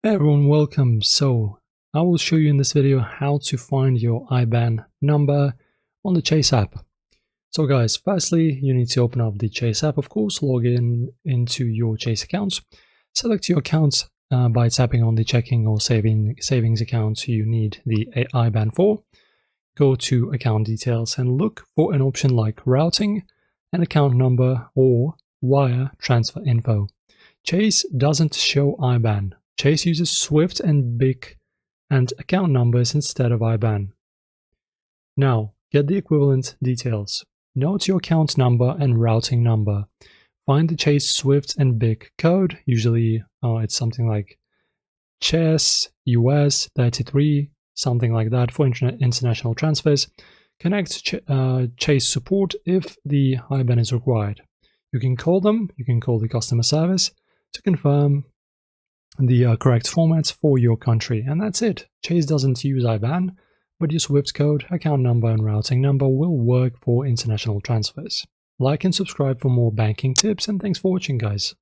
Hey everyone, welcome. So I will show you in this video how to find your IBAN number on the Chase app. So guys, firstly, you need to open up the Chase app, of course, log in into your Chase account, select your account by tapping on the checking or savings account you need the IBAN for. Go to account details and look for an option like routing, an account number, or wire transfer info. Chase doesn't show IBAN. Chase uses SWIFT and BIC and account numbers instead of IBAN. Now, get the equivalent details. Note your account number and routing number. Find the Chase SWIFT and BIC code. Usually it's something like CHES US 33, something like that for international transfers. Connect Chase support if the IBAN is required. You can call them, you can call the customer service to confirm the correct formats for your country, and that's it. Chase doesn't use IBAN, but your SWIFT code, account number, and routing number will work for international transfers. Like and subscribe for more banking tips, and thanks for watching, guys.